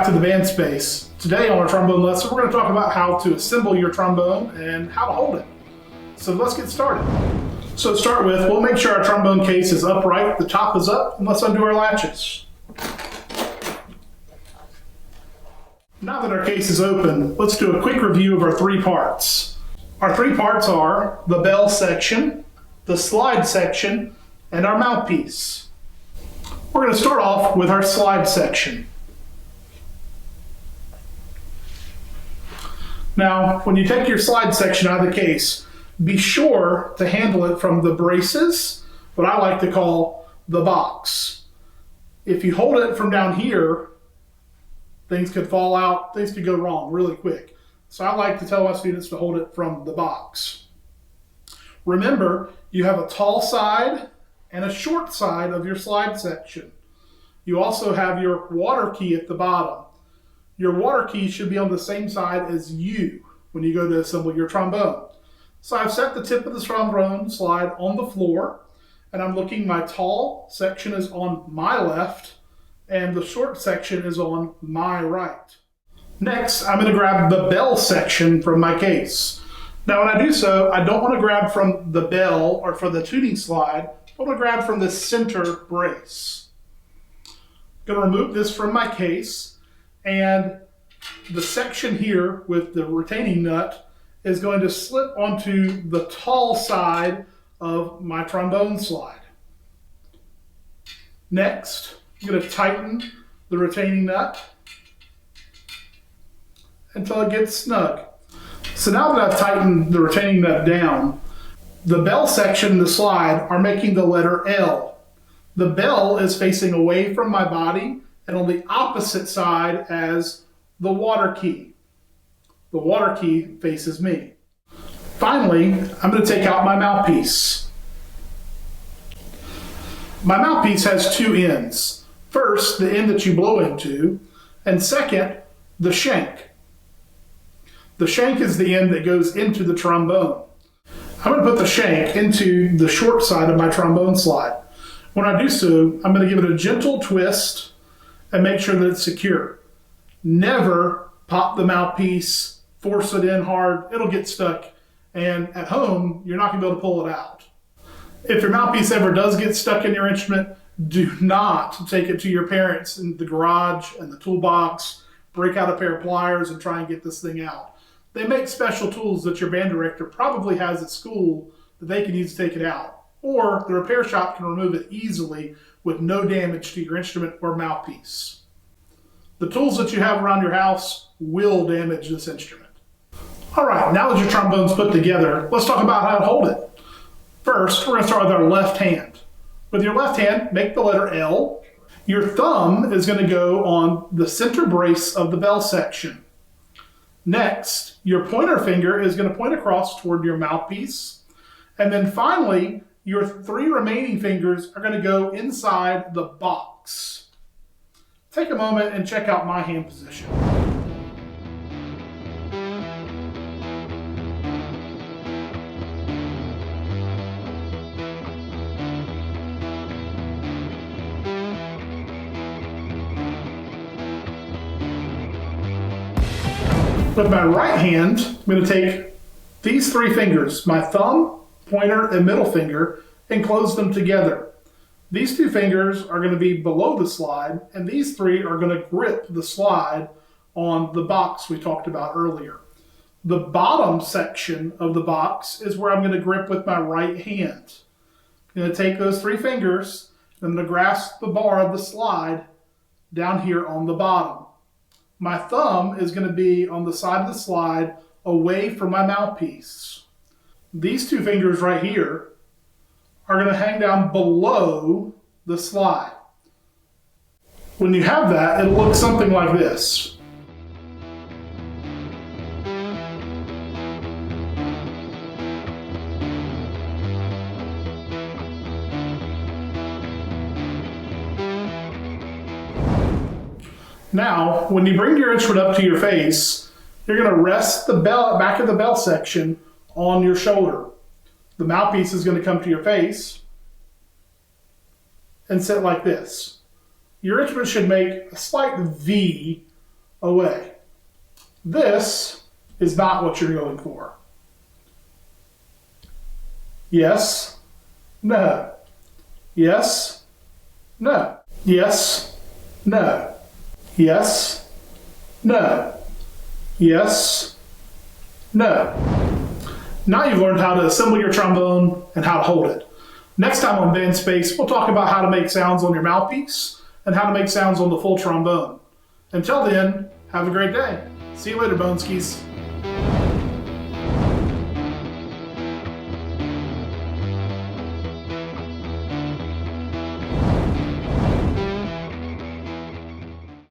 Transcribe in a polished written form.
back to the band space. Today on our trombone lesson, we're going to talk about how to assemble your trombone and how to hold it. So let's get started. So to start with, we'll make sure our trombone case is upright, the top is up, and let's undo our latches. Now that our case is open, let's do a quick review of our three parts. Our three parts are the bell section, the slide section, and our mouthpiece. We're going to start off with our slide section. Now, when you take your slide section out of the case, be sure to handle it from the braces, what I like to call the box. If you hold it from down here, things could fall out, things could go wrong really quick. So I like to tell my students to hold it from the box. Remember, you have a tall side and a short side of your slide section. You also have your water key at the bottom. Your water key should be on the same side as you when you go to assemble your trombone. So I've set the tip of the trombone slide on the floor, and I'm looking, my tall section is on my left, and the short section is on my right. Next, I'm going to grab the bell section from my case. Now when I do so, I don't want to grab from the bell or from the tuning slide, I want to grab from the center brace. I'm going to remove this from my case, and the section here with the retaining nut is going to slip onto the tall side of my trombone slide. Next, I'm going to tighten the retaining nut until it gets snug. So now that I've tightened the retaining nut down, the bell section and the slide are making the letter L. The bell is facing away from my body and on the opposite side as the water key. The water key faces me. Finally, I'm going to take out my mouthpiece. My mouthpiece has two ends. First, the end that you blow into, and second, the shank. The shank is the end that goes into the trombone. I'm going to put the shank into the short side of my trombone slide. When I do so, I'm going to give it a gentle twist and make sure that it's secure. Never pop the mouthpiece, force it in hard, it'll get stuck, and at home, you're not going to be able to pull it out. If your mouthpiece ever does get stuck in your instrument, do not take it to your parents in the garage and the toolbox, break out a pair of pliers and try and get this thing out. They make special tools that your band director probably has at school that they can use to take it out. Or the repair shop can remove it easily with no damage to your instrument or mouthpiece. The tools that you have around your house will damage this instrument. All right, now that your trombone's put together, let's talk about how to hold it. First, we're going to start with our left hand. With your left hand, make the letter L. Your thumb is going to go on the center brace of the bell section. Next, your pointer finger is going to point across toward your mouthpiece. And then finally, your three remaining fingers are going to go inside the box. Take a moment and check out my hand position. With my right hand, I'm going to take these three fingers, my thumb, pointer, and middle finger, and close them together. These two fingers are going to be below the slide, and these three are going to grip the slide on the box we talked about earlier. The bottom section of the box is where I'm going to grip with my right hand. I'm going to take those three fingers, and I'm going to grasp the bar of the slide down here on the bottom. My thumb is going to be on the side of the slide away from my mouthpiece. These two fingers right here are going to hang down below the slide. When you have that, it'll look something like this. Now, when you bring your instrument up to your face, you're going to rest the back of the bell section on your shoulder. The mouthpiece is going to come to your face and sit like this. Your instrument should make a slight V away. This is not what you're going for. Yes, no. Yes, no. Yes, no. Yes, no. Yes, no. Now you've learned how to assemble your trombone and how to hold it. Next time on Band Space, we'll talk about how to make sounds on your mouthpiece and how to make sounds on the full trombone. Until then, have a great day. See you later, Boneskis.